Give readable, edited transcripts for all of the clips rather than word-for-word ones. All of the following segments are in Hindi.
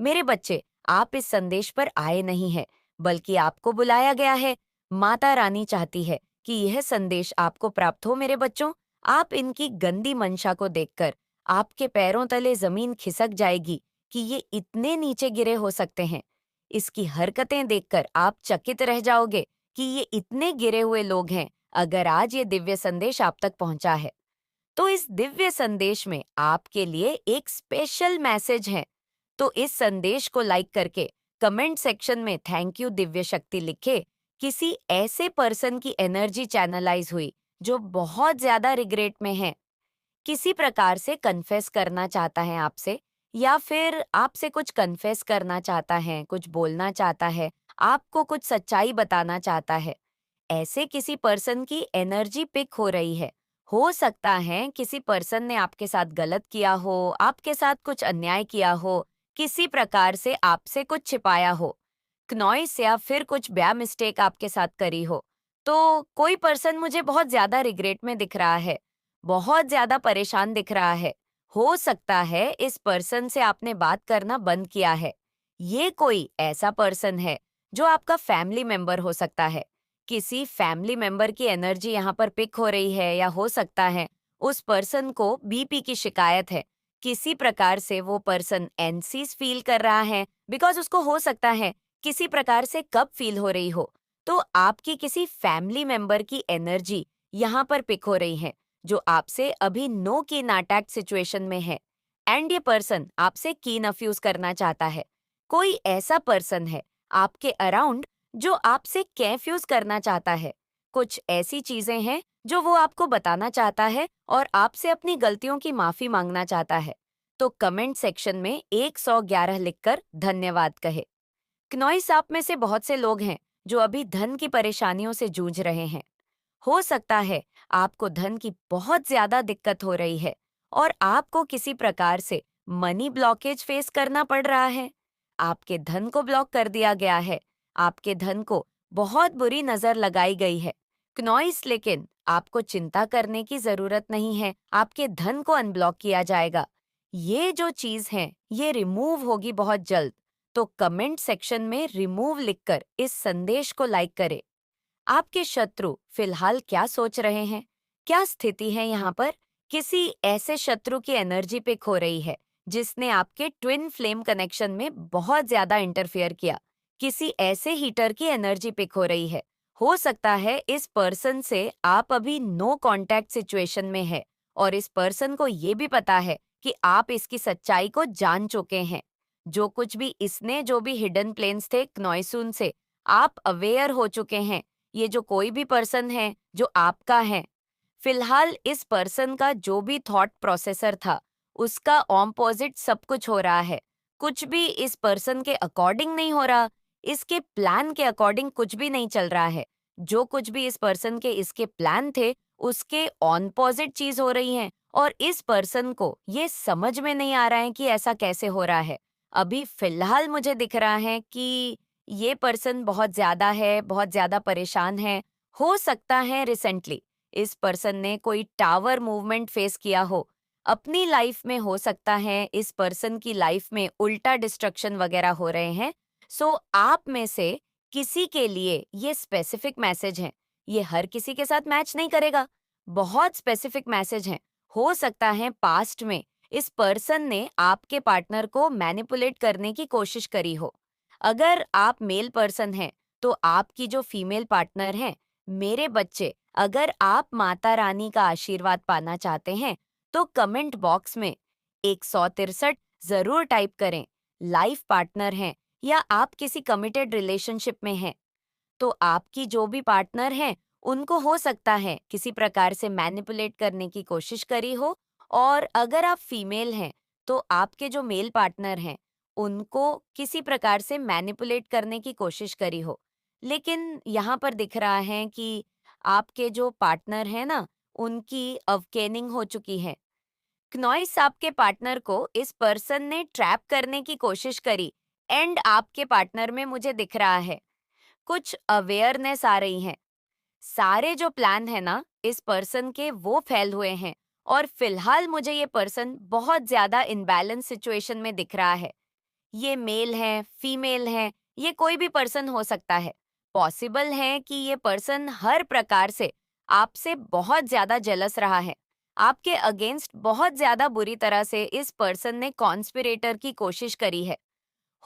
मेरे बच्चे, आप इस संदेश पर आए नहीं हैं, बल्कि आपको बुलाया गया है। माता रानी चाहती है कि यह संदेश आपको प्राप्त हो मेरे बच्चों। आप इनकी गंदी मंशा को देखकर आपके पैरों तले जमीन खिसक जाएगी कि ये इतने नीचे गिरे हो सकते हैं। इसकी हरकतें देखकर आप चकित रह जाओगे कि ये इतने गिरे हुए लोग हैं, अगर आज ये दिव्य संदेश आप तक पहुंचा है। तो इस दिव्य संदेश में आपके लिए एक स्पेशल मैसेज है। तो इस संदेश को लाइक करके कमेंट सेक्शन में थैंक यू दिव्य शक्ति लिखे। किसी ऐसे पर्सन की एनर्जी चैनलाइज हुई जो बहुत ज्यादा रिग्रेट में है, किसी प्रकार से कन्फेस करना चाहता है आपसे, या फिर आपसे कुछ कन्फेस करना चाहता है, कुछ बोलना चाहता है, आपको कुछ सच्चाई बताना चाहता है। ऐसे किसी पर्सन की एनर्जी पिक हो रही है। हो सकता है किसी पर्सन ने आपके साथ गलत किया हो, आपके साथ कुछ अन्याय किया हो, किसी प्रकार से आपसे कुछ छिपाया हो, क्नॉइस या फिर कुछ ब्या मिस्टेक आपके साथ करी हो। तो कोई पर्सन मुझे बहुत ज्यादा रिग्रेट में दिख रहा है, बहुत ज्यादा परेशान दिख रहा है। हो सकता है इस पर्सन से आपने बात करना बंद किया है। ये कोई ऐसा पर्सन है जो आपका फैमिली मेंबर हो सकता है। किसी फैमिली मेंबर की एनर्जी यहाँ पर पिक हो रही है, या हो सकता है उस पर्सन को बीपी की शिकायत है। किसी प्रकार से वो पर्सन एनसीज फील कर रहा है, बिकॉज उसको हो सकता है किसी प्रकार से कब फील हो रही हो। तो आपकी किसी फैमिली मेंबर की एनर्जी यहाँ पर पिक हो रही है, जो आपसे अभी नो कीन अटैक सिचुएशन में है, एंड ये पर्सन आपसे कीन अफ्यूज करना चाहता है। कोई ऐसा पर्सन है आपके अराउंड जो आपसे कंफ्यूज करना चाहता है। कुछ ऐसी चीजें हैं जो वो आपको बताना चाहता है और आपसे अपनी गलतियों की माफी मांगना चाहता है। तो कमेंट सेक्शन में 111 लिखकर धन्यवाद कहे। क्नॉइस आप में से बहुत से लोग हैं जो अभी धन की परेशानियों से जूझ रहे हैं। हो सकता है आपको धन की बहुत ज्यादा दिक्कत हो रही है और आपको किसी प्रकार से मनी ब्लॉकेज फेस करना पड़ रहा है। आपके धन को ब्लॉक कर दिया गया है, आपके धन को बहुत बुरी नजर लगाई गई है। क्नॉइस, लेकिन आपको चिंता करने की जरूरत नहीं है, आपके धन को अनब्लॉक किया जाएगा। ये जो चीज है ये रिमूव होगी बहुत जल्द। तो कमेंट सेक्शन में रिमूव लिखकर इस संदेश को लाइक करें। आपके शत्रु फिलहाल क्या सोच रहे हैं? क्या स्थिति है यहाँ पर? किसी ऐसे शत्रु की एनर्जी पिक हो रही है जिसने आपके ट्विन फ्लेम कनेक्शन में बहुत ज्यादा इंटरफियर किया। किसी ऐसे हीटर की एनर्जी पिक हो रही है। हो सकता है इस पर्सन से आप अभी नो कांटेक्ट सिचुएशन में है और इस पर्सन को ये भी पता है कि आप इसकी सच्चाई को जान चुके हैं। जो कुछ भी इसने, जो भी हिडन प्लेन्स थे क्नॉइसून से, आप अवेयर हो चुके हैं। ये जो कोई भी पर्सन है जो आपका है, फिलहाल इस पर्सन का जो भी थॉट प्रोसेसर था उसका ऑपोजिट सब कुछ हो रहा है। कुछ भी इस पर्सन के अकॉर्डिंग नहीं हो रहा, इसके प्लान के अकॉर्डिंग कुछ भी नहीं चल रहा है। जो कुछ भी इस पर्सन के इसके प्लान थे उसके ऑपोजिट चीज हो रही है, और इस पर्सन को ये समझ में नहीं आ रहा है कि ऐसा कैसे हो रहा है। अभी फिलहाल मुझे दिख रहा है कि ये पर्सन बहुत ज्यादा है, बहुत ज्यादा परेशान है। हो सकता है रिसेंटली इस पर्सन ने कोई टावर मूवमेंट फेस किया हो अपनी लाइफ में। हो सकता है इस पर्सन की लाइफ में उल्टा डिस्ट्रक्शन वगैरह हो रहे हैं। सो आप में से किसी के लिए ये स्पेसिफिक मैसेज है। ये हर किसी के साथ मैच नहीं करेगा, बहुत स्पेसिफिक मैसेज है। हो सकता है पास्ट में इस पर्सन ने आपके पार्टनर को मैनिपुलेट करने की कोशिश करी हो। अगर आप मेल पर्सन हैं तो आपकी जो फीमेल पार्टनर है, मेरे बच्चे, अगर आप माता रानी का आशीर्वाद पाना चाहते हैं तो कमेंट बॉक्स में 163 जरूर टाइप करें। लाइफ पार्टनर हैं या आप किसी कमिटेड रिलेशनशिप में हैं, तो आपकी जो भी पार्टनर हैं उनको हो सकता है किसी प्रकार से मैनिपुलेट करने की कोशिश करी हो। और अगर आप फीमेल हैं तो आपके जो मेल पार्टनर हैं उनको किसी प्रकार से मैनिपुलेट करने की कोशिश करी हो। लेकिन यहाँ पर दिख रहा है कि आपके जो पार्टनर हैं ना, उनकी अवकेनिंग हो चुकी है। क्नॉइस आपके पार्टनर को इस पर्सन ने ट्रैप करने की कोशिश करी, एंड आपके पार्टनर में मुझे दिख रहा है कुछ अवेयरनेस आ रही है। सारे जो प्लान है ना इस पर्सन के वो फेल हुए हैं, और फिलहाल मुझे ये पर्सन बहुत ज्यादा इनबैलेंस सिचुएशन में दिख रहा है। ये मेल है, फीमेल है, ये कोई भी पर्सन हो सकता है। पॉसिबल है कि ये पर्सन हर प्रकार से आपसे बहुत ज्यादा जेलस रहा है। आपके अगेंस्ट बहुत ज्यादा बुरी तरह से इस पर्सन ने कॉन्स्पिरेटर की कोशिश करी है।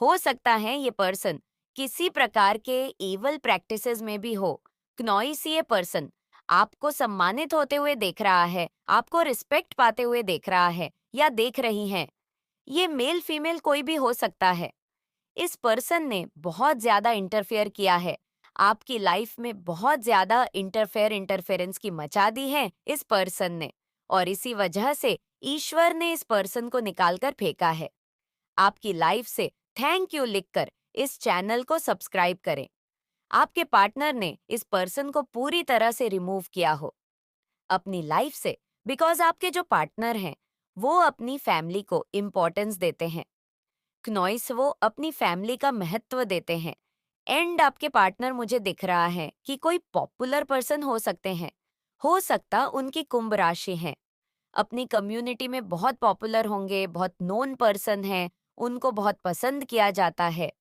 हो सकता है ये पर्सन किसी प्रकार के इवल प्रैक्टिसेस में भी हो। क्नॉइस ये पर्सन आपको सम्मानित होते हुए देख रहा है, आपको रिस्पेक्ट पाते हुए देख रहा है या देख रही हैं। ये मेल फीमेल कोई भी हो सकता है। इस पर्सन ने बहुत ज्यादा इंटरफेयर किया है, आपकी लाइफ में बहुत ज्यादा इंटरफेरेंस की मचा दी है इस पर्सन ने, और इसी वजह से ईश्वर ने इस पर्सन को निकालकर फेंका है। आपकी लाइफ से थैंक यू लिखकर इस चैनल को सब्सक्राइब करें। आपके पार्टनर ने इस पर्सन को पूरी तरह से रिमूव किया हो अपनी लाइफ से, बिकॉज आपके जो पार्टनर हैं वो अपनी फैमिली को इम्पोर्टेंस देते हैं। क्नॉइस वो अपनी फैमिली का महत्व देते हैं। एंड आपके पार्टनर मुझे दिख रहा है कि कोई पॉपुलर पर्सन हो सकते हैं। हो सकता उनकी कुंभ राशि है, अपनी कम्युनिटी में बहुत पॉपुलर होंगे, बहुत नोन पर्सन है, उनको बहुत पसंद किया जाता है।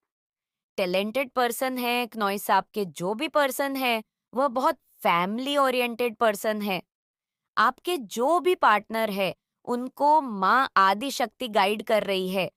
टैलेंटेड पर्सन है क्नॉइस आपके, जो भी पर्सन है वह बहुत फैमिली ओरिएंटेड पर्सन है। आपके जो भी पार्टनर है उनको माँ आदि शक्ति गाइड कर रही है।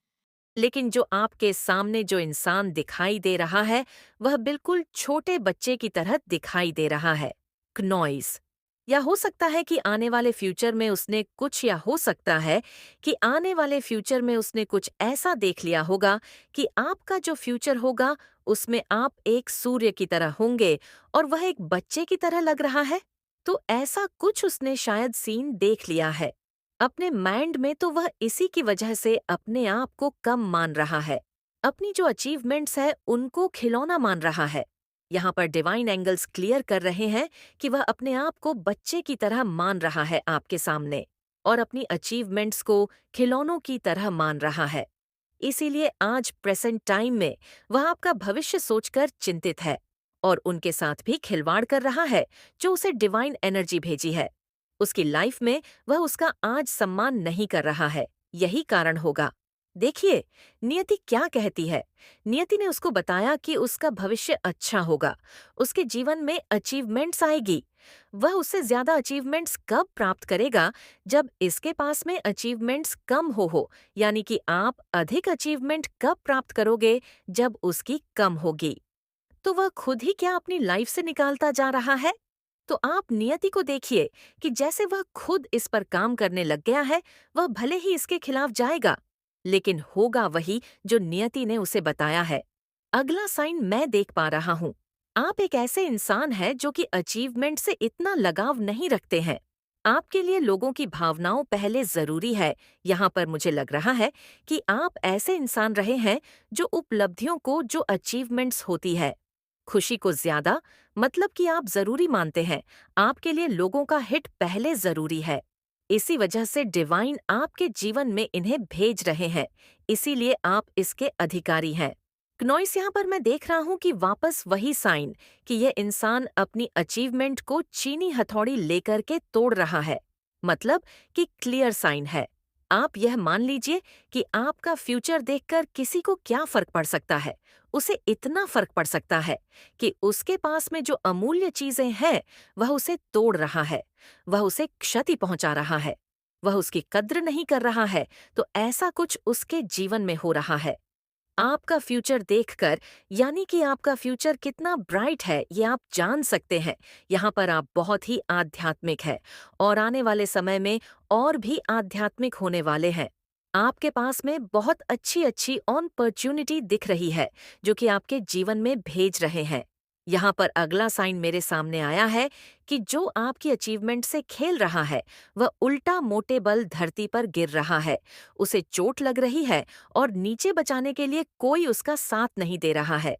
लेकिन जो आपके सामने जो इंसान दिखाई दे रहा है वह बिल्कुल छोटे बच्चे की तरह दिखाई दे रहा है। क्नॉइस। या हो सकता है कि आने वाले फ्यूचर में उसने कुछ, या हो सकता है कि आने वाले फ्यूचर में उसने कुछ ऐसा देख लिया होगा कि आपका जो फ्यूचर होगा उसमें आप एक सूर्य की तरह होंगे और वह एक बच्चे की तरह लग रहा है। तो ऐसा कुछ उसने शायद सीन देख लिया है अपने माइंड में, तो वह इसी की वजह से अपने आप को कम मान रहा है, अपनी जो अचीवमेंट्स है उनको खिलौना मान रहा है। यहाँ पर डिवाइन एंगल्स क्लियर कर रहे हैं कि वह अपने आप को बच्चे की तरह मान रहा है आपके सामने, और अपनी अचीवमेंट्स को खिलौनों की तरह मान रहा है। इसीलिए आज प्रेजेंट टाइम में वह आपका भविष्य सोचकर चिंतित है और उनके साथ भी खिलवाड़ कर रहा है जो उसे डिवाइन एनर्जी भेजी है। उसकी लाइफ में वह उसका आज सम्मान नहीं कर रहा है, यही कारण होगा। देखिए, नियति क्या कहती है। नियति ने उसको बताया कि उसका भविष्य अच्छा होगा, उसके जीवन में अचीवमेंट्स आएगी। वह उससे ज्यादा अचीवमेंट्स कब प्राप्त करेगा? जब इसके पास में अचीवमेंट्स कम हो, यानी कि आप अधिक अचीवमेंट कब प्राप्त करोगे? जब उसकी कम होगी। तो वह खुद ही क्या अपनी लाइफ से निकालता जा रहा है? तो आप नियति को देखिए कि जैसे वह खुद इस पर काम करने लग गया है, वह भले ही इसके खिलाफ जाएगा, लेकिन होगा वही जो नियति ने उसे बताया है। अगला साइन मैं देख पा रहा हूँ। आप एक ऐसे इंसान हैं जो कि अचीवमेंट से इतना लगाव नहीं रखते हैं। आपके लिए लोगों की भावनाओं पहले जरूरी है। यहाँ पर मुझे लग रहा है कि आप ऐसे इंसान रहे हैं जो उपलब्धियों को, जो अचीवमेंट्स होती है, खुशी को ज्यादा, मतलब कि आप जरूरी मानते हैं। आपके लिए लोगों का हिट पहले जरूरी है। इसी वजह से डिवाइन आपके जीवन में इन्हें भेज रहे हैं, इसीलिए आप इसके अधिकारी हैं। क्नॉइस, यहाँ पर मैं देख रहा हूँ कि वापस वही साइन कि यह इंसान अपनी अचीवमेंट को चीनी हथौड़ी लेकर के तोड़ रहा है, मतलब कि क्लियर साइन है। आप यह मान लीजिए कि आपका फ्यूचर देखकर किसी को क्या फर्क पड़ सकता है। उसे इतना फर्क पड़ सकता है कि उसके पास में जो अमूल्य चीजें हैं वह उसे तोड़ रहा है, वह उसे क्षति पहुंचा रहा है, वह उसकी कद्र नहीं कर रहा है। तो ऐसा कुछ उसके जीवन में हो रहा है। आपका फ्यूचर देखकर, यानी कि आपका फ्यूचर कितना ब्राइट है ये आप जान सकते हैं। यहाँ पर आप बहुत ही आध्यात्मिक है और आने वाले समय में और भी आध्यात्मिक होने वाले हैं। आपके पास में बहुत अच्छी अच्छी अपॉर्चुनिटी दिख रही है जो कि आपके जीवन में भेज रहे हैं। यहाँ पर अगला साइन मेरे सामने आया है कि जो आपकी अचीवमेंट से खेल रहा है वह उल्टा मोटे बल धरती पर गिर रहा है। उसे चोट लग रही है और नीचे बचाने के लिए कोई उसका साथ नहीं दे रहा है।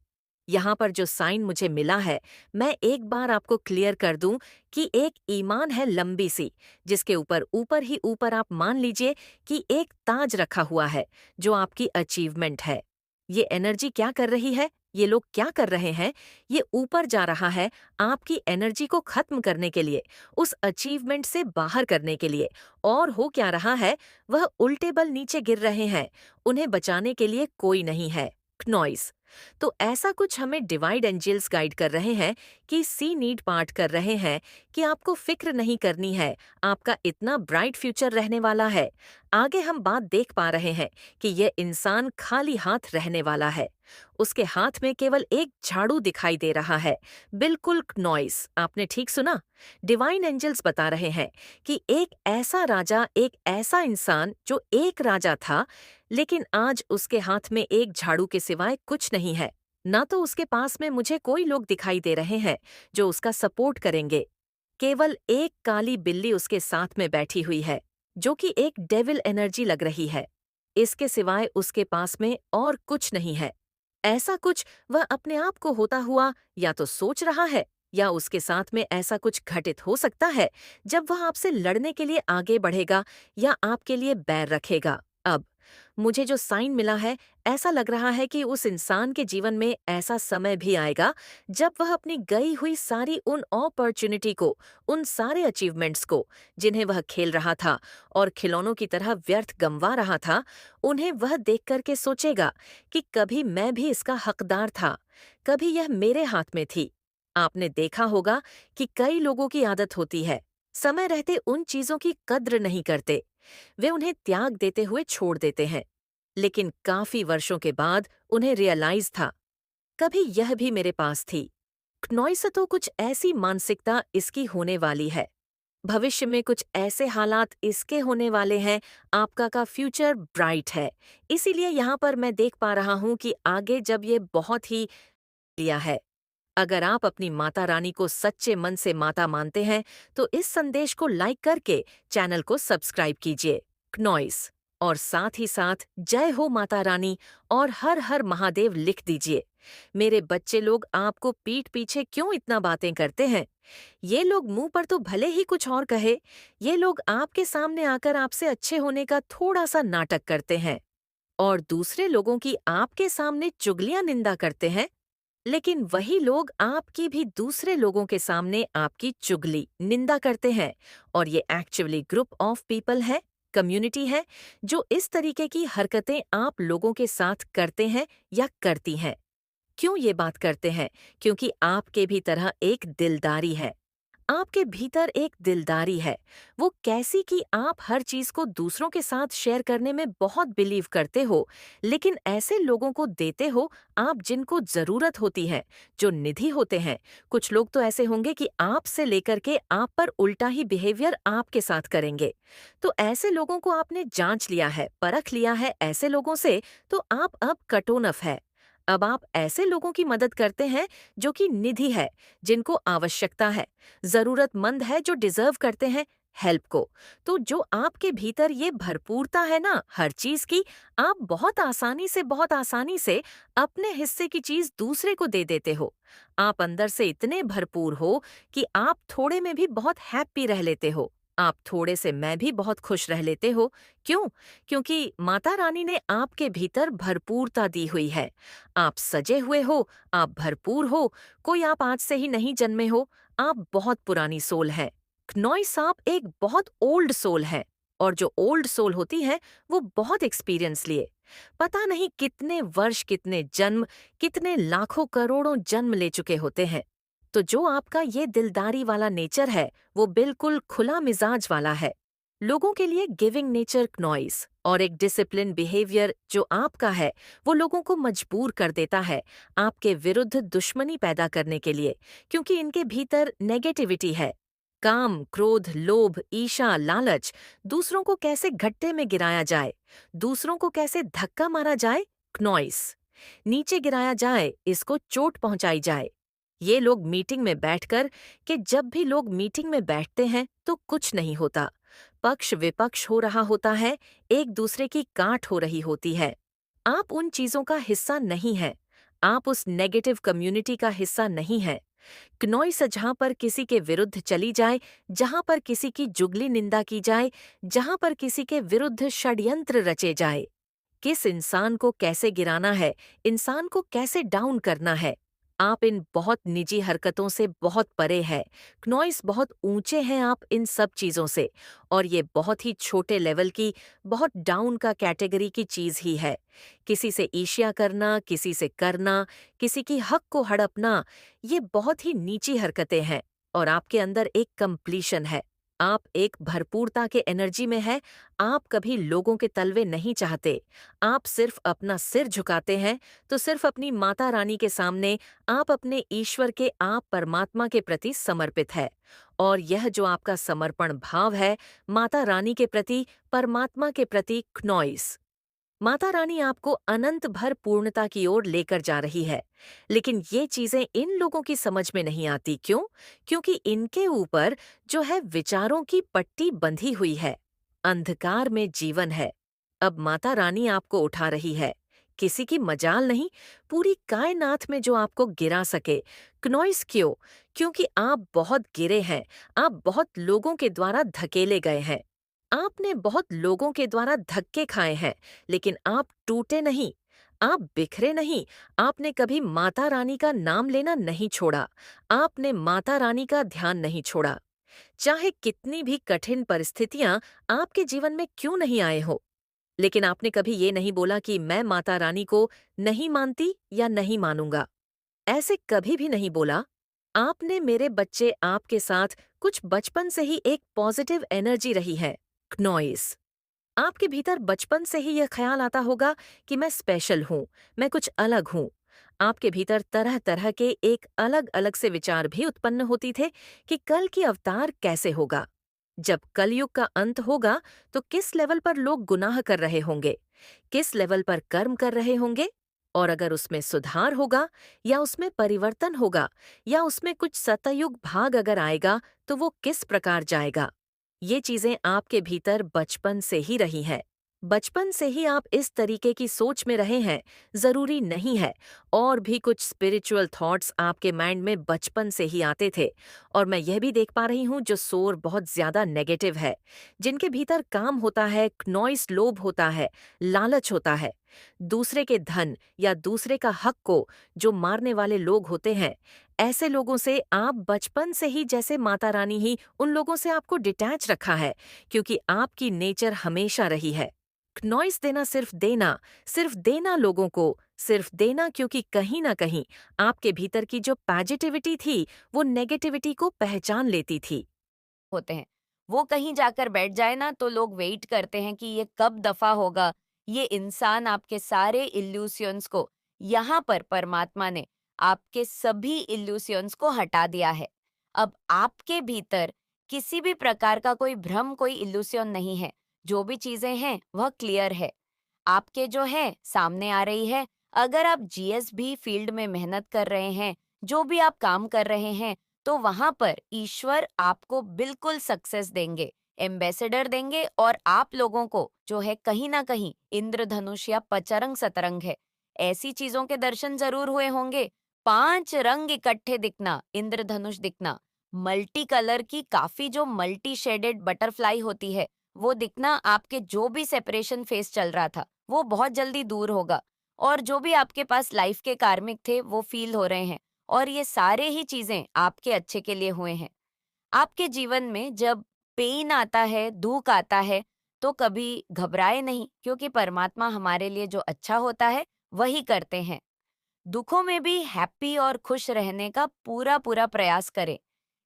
यहाँ पर जो साइन मुझे मिला है, मैं एक बार आपको क्लियर कर दूं कि एक ईमान है लंबी सी, जिसके ऊपर ऊपर ही ऊपर आप मान लीजिए कि एक ताज रखा हुआ है जो आपकी अचीवमेंट है। ये एनर्जी क्या कर रही है? ये लोग क्या कर रहे हैं? ये ऊपर जा रहा है आपकी एनर्जी को खत्म करने के लिए, उस अचीवमेंट से बाहर करने के लिए। और हो क्या रहा है? वह उल्टे बल नीचे गिर रहे हैं। उन्हें बचाने के लिए कोई नहीं है। नॉइस। तो ऐसा कुछ हमें डिवाइड एंजल्स गाइड कर रहे हैं कि सी नीड पार्ट कर रहे हैं कि आपको फिक्र नहीं करनी है, आपका इतना ब्राइट फ्यूचर रहने वाला है। आगे हम बात देख पा रहे हैं कि यह इंसान खाली हाथ रहने वाला है। उसके हाथ में केवल एक झाड़ू दिखाई दे रहा है। बिल्कुल नॉइस, आपने ठीक सुना। डिवाइन एंजल्स बता रहे हैं कि एक ऐसा राजा, एक ऐसा इंसान जो एक राजा था, लेकिन आज उसके हाथ में एक झाड़ू के सिवाय कुछ नहीं है। ना तो उसके पास में मुझे कोई लोग दिखाई दे रहे हैं जो उसका सपोर्ट करेंगे। केवल एक काली बिल्ली उसके साथ में बैठी हुई है, जो कि एक डेविल एनर्जी लग रही है। इसके सिवाय उसके पास में और कुछ नहीं है। ऐसा कुछ वह अपने आप को होता हुआ या तो सोच रहा है, या उसके साथ में ऐसा कुछ घटित हो सकता है जब वह आपसे लड़ने के लिए आगे बढ़ेगा या आपके लिए बैर रखेगा। अब मुझे जो साइन मिला है, ऐसा लग रहा है कि उस इंसान के जीवन में ऐसा समय भी आएगा जब वह अपनी गई हुई सारी उन अपॉर्चुनिटी को, उन सारे अचीवमेंट्स को जिन्हें वह खेल रहा था और खिलौनों की तरह व्यर्थ गंवा रहा था, उन्हें वह देख करके सोचेगा कि कभी मैं भी इसका हकदार था, कभी यह मेरे हाथ में थी। आपने देखा होगा कि कई लोगों की आदत होती है, समय रहते उन चीजों की कद्र नहीं करते, वे उन्हें त्याग देते हुए छोड़ देते हैं। लेकिन काफी वर्षों के बाद उन्हें रियलाइज था, कभी यह भी मेरे पास थी। क्नोइसतो कुछ ऐसी मानसिकता इसकी होने वाली है। भविष्य में कुछ ऐसे हालात इसके होने वाले हैं, आपका का फ्यूचर ब्राइट है। इसीलिए यहाँ पर मैं देख पा रहा हूँ कि आगे जब ये बहुत ही लिया है। अगर आप अपनी माता रानी को सच्चे मन से माता मानते हैं तो इस संदेश को लाइक करके चैनल को सब्सक्राइब कीजिए। नॉइस। और साथ ही साथ जय हो माता रानी और हर हर महादेव लिख दीजिए। मेरे बच्चे लोग आपको पीठ पीछे क्यों इतना बातें करते हैं? ये लोग मुंह पर तो भले ही कुछ और कहे, ये लोग आपके सामने आकर आपसे अच्छे होने का थोड़ा सा नाटक करते हैं और दूसरे लोगों की आपके सामने चुगलियां निंदा करते हैं। लेकिन वही लोग आपकी भी दूसरे लोगों के सामने आपकी चुगली, निंदा करते हैं। और ये एक्चुअली ग्रुप ऑफ पीपल है, कम्युनिटी है, जो इस तरीके की हरकतें आप लोगों के साथ करते हैं या करती हैं। क्यों ये बात करते हैं? क्योंकि आपके भी तरह एक दिलदारी है। आपके भीतर एक दिलदारी है। वो कैसी कि आप हर चीज को दूसरों के साथ शेयर करने में बहुत बिलीव करते हो, लेकिन ऐसे लोगों को देते हो आप जिनको जरूरत होती है, जो निधि होते हैं। कुछ लोग तो ऐसे होंगे कि आपसे लेकर के आप पर उल्टा ही बिहेवियर आपके साथ करेंगे। तो ऐसे लोगों को आपने जांच लिया है, परख लिया है ऐसे लोगों से, तो आप अब कटोनफ है। अब आप ऐसे लोगों की मदद करते हैं जो कि निधि है, जिनको आवश्यकता है, जरूरतमंद है, जो डिजर्व करते हैं हेल्प को। तो जो आपके भीतर ये भरपूरता है ना हर चीज की, आप बहुत आसानी से अपने हिस्से की चीज दूसरे को दे देते हो। आप अंदर से इतने भरपूर हो कि आप थोड़े में भी बहुत हैप्पी रह लेते हो। आप थोड़े से मैं भी बहुत खुश रह लेते हो। क्यों? क्योंकि माता रानी ने आपके भीतर भरपूरता दी हुई है। आप सजे हुए हो, आप भरपूर हो, कोई आप आज से ही नहीं जन्मे हो, आप बहुत पुरानी सोल है। नॉइस, आप एक बहुत ओल्ड सोल है। और जो ओल्ड सोल होती है वो बहुत एक्सपीरियंस लिए, पता नहीं कितने वर्ष, कितने जन्म, कितने लाखों करोड़ों जन्म ले चुके होते हैं। तो जो आपका ये दिलदारी वाला नेचर है वो बिल्कुल खुला मिजाज वाला है, लोगों के लिए गिविंग नेचर नॉइस, और एक डिसिप्लिन बिहेवियर जो आपका है वो लोगों को मजबूर कर देता है आपके विरुद्ध दुश्मनी पैदा करने के लिए, क्योंकि इनके भीतर नेगेटिविटी है। काम, क्रोध, लोभ, ईर्ष्या, लालच, दूसरों को कैसे घट्टे में गिराया जाए, दूसरों को कैसे धक्का मारा जाए, नॉइस, नीचे गिराया जाए, इसको चोट पहुंचाई जाए। ये लोग मीटिंग में बैठकर कि जब भी लोग मीटिंग में बैठते हैं तो कुछ नहीं होता, पक्ष विपक्ष हो रहा होता है, एक दूसरे की काट हो रही होती है। आप उन चीजों का हिस्सा नहीं हैं, आप उस नेगेटिव कम्युनिटी का हिस्सा नहीं हैं। क्नोइस जहां पर किसी के विरुद्ध चली जाए, जहां पर किसी की जुगली निंदा की जाए, जहां पर किसी के विरुद्ध षड्यंत्र रचे जाए, किस इंसान को कैसे गिराना है, इंसान को कैसे डाउन करना है। आप इन बहुत निजी हरकतों से बहुत परे है। क्नॉइस बहुत ऊंचे हैं आप इन सब चीज़ों से, और ये बहुत ही छोटे लेवल की, बहुत डाउन का कैटेगरी की चीज़ ही है। किसी से ईर्ष्या करना, किसी से करना, किसी की हक को हड़पना, ये बहुत ही नीची हरकतें हैं। और आपके अंदर एक कंप्लीशन है। आप एक भरपूरता के एनर्जी में है। आप कभी लोगों के तलवे नहीं चाहते। आप सिर्फ अपना सिर झुकाते हैं तो सिर्फ अपनी माता रानी के सामने। आप अपने ईश्वर के, आप परमात्मा के प्रति समर्पित है। और यह जो आपका समर्पण भाव है माता रानी के प्रति, परमात्मा के प्रति, क्नॉइस, माता रानी आपको अनंत भर पूर्णता की ओर लेकर जा रही है। लेकिन ये चीजें इन लोगों की समझ में नहीं आती। क्यों? क्योंकि इनके ऊपर जो है विचारों की पट्टी बंधी हुई है। अंधकार में जीवन है। अब माता रानी आपको उठा रही है। किसी की मजाल नहीं, पूरी कायनात में जो आपको गिरा सके। क्नॉइस क्यों? क्योंकि आप बहुत गिरे हैं। आप बहुत लोगों के द्वारा धकेले गए हैं। आपने बहुत लोगों के द्वारा धक्के खाए हैं, लेकिन आप टूटे नहीं, आप बिखरे नहीं। आपने कभी माता रानी का नाम लेना नहीं छोड़ा। आपने माता रानी का ध्यान नहीं छोड़ा। चाहे कितनी भी कठिन परिस्थितियां आपके जीवन में क्यों नहीं आए हो, लेकिन आपने कभी ये नहीं बोला कि मैं माता रानी को नहीं मानती या नहीं मानूंगा। ऐसे कभी भी नहीं बोला। आपने, मेरे बच्चे, आपके साथ कुछ बचपन से ही एक पॉजिटिव एनर्जी रही है। क्नॉइस, आपके भीतर बचपन से ही यह ख्याल आता होगा कि मैं स्पेशल हूँ, मैं कुछ अलग हूँ। आपके भीतर तरह तरह के एक अलग अलग से विचार भी उत्पन्न होती थे कि कल की अवतार कैसे होगा। जब कलयुग का अंत होगा तो किस लेवल पर लोग गुनाह कर रहे होंगे, किस लेवल पर कर्म कर रहे होंगे, और अगर उसमें सुधार होगा या उसमें परिवर्तन होगा या उसमें कुछ सतयुग भाग अगर आएगा तो वो किस प्रकार जाएगा। ये चीजें आपके भीतर बचपन से ही रही हैं। बचपन से ही आप इस तरीके की सोच में रहे हैं। जरूरी नहीं है, और भी कुछ स्पिरिचुअल थॉट्स आपके माइंड में बचपन से ही आते थे। और मैं यह भी देख पा रही हूँ जो सोर बहुत ज्यादा नेगेटिव है, जिनके भीतर काम होता है, नॉइस, लोभ होता है, लालच होता है। दूसरे के धन या दूसरे का हक को जो मारने वाले लोग होते हैं, ऐसे लोगों से आप बचपन से ही, जैसे माता रानी ही, उन लोगों से आपको डिटैच रखा है, क्योंकि आपकी नेचर हमेशा रही है नॉइस देना, सिर्फ देना लोगों को, सिर्फ देना, क्योंकि कहीं ना कहीं आपके भीतर की जो पॉजिटिविटी थी वो नेगेटिविटी को पहचान लेती थी। होते हैं। वो कहीं जाकर बैठ जाए ना तो लोग वेट करते हैं कि ये कब दफा होगा। ये इंसान आपके सारे इल्यूशंस को, यहाँ पर परमात्मा ने आपके सभी इल्यूशंस को हटा दिया है। अब आपके भीतर किसी भी प्रकार का कोई भ्रम, कोई इल्यूशन नहीं है। जो भी चीजें हैं वह क्लियर है, आपके जो है सामने आ रही है। अगर आप जीएसबी फील्ड में मेहनत कर रहे हैं, जो भी आप काम कर रहे हैं, तो वहां पर ईश्वर आपको बिल्कुल सक्सेस देंगे, एम्बेसडर देंगे। और आप लोगों को जो है कहीं ना कहीं इंद्रधनुष या पचरंग सतरंग है, ऐसी चीजों के दर्शन जरूर हुए होंगे। 5 रंग इकट्ठे दिखना, इंद्रधनुष दिखना, मल्टी कलर की काफी जो मल्टी शेडेड बटरफ्लाई होती है, वो दिखना, आपके जो भी सेपरेशन फेस चल रहा था वो बहुत जल्दी दूर होगा। और जो भी आपके पास लाइफ के कार्मिक थे वो फील हो रहे हैं। और ये सारे ही चीजें आपके अच्छे के लिए हुए हैं। आपके जीवन में जब पेन आता है, दुख आता है, तो कभी घबराए नहीं, क्योंकि परमात्मा हमारे लिए जो अच्छा होता है वही करते हैं। दुखों में भी हैप्पी और खुश रहने का पूरा पूरा प्रयास करें।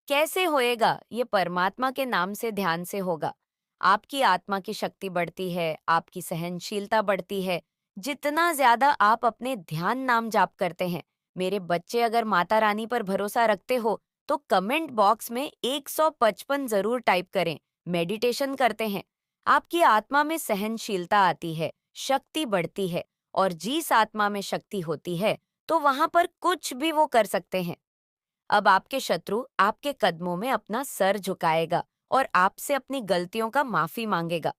कैसे होएगा? ये परमात्मा के नाम से, ध्यान से होगा। आपकी आत्मा की शक्ति बढ़ती है, आपकी सहनशीलता बढ़ती है। जितना ज्यादा आप अपने ध्यान नाम जाप करते हैं, मेरे बच्चे, अगर माता रानी पर भरोसा रखते हो तो कमेंट बॉक्स में 155 जरूर टाइप करें। मेडिटेशन करते हैं, आपकी आत्मा में सहनशीलता आती है, शक्ति बढ़ती है। और जिस आत्मा में शक्ति होती है तो वहां पर कुछ भी वो कर सकते हैं। अब आपके शत्रु आपके कदमों में अपना सर झुकाएगा और आपसे अपनी गलतियों का माफी मांगेगा।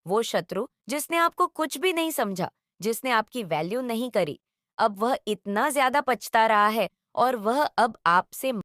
वो शत्रु जिसने आपको कुछ भी नहीं समझा, जिसने आपकी वैल्यू नहीं करी, अब वह इतना ज्यादा पछता रहा है और वह अब आपसे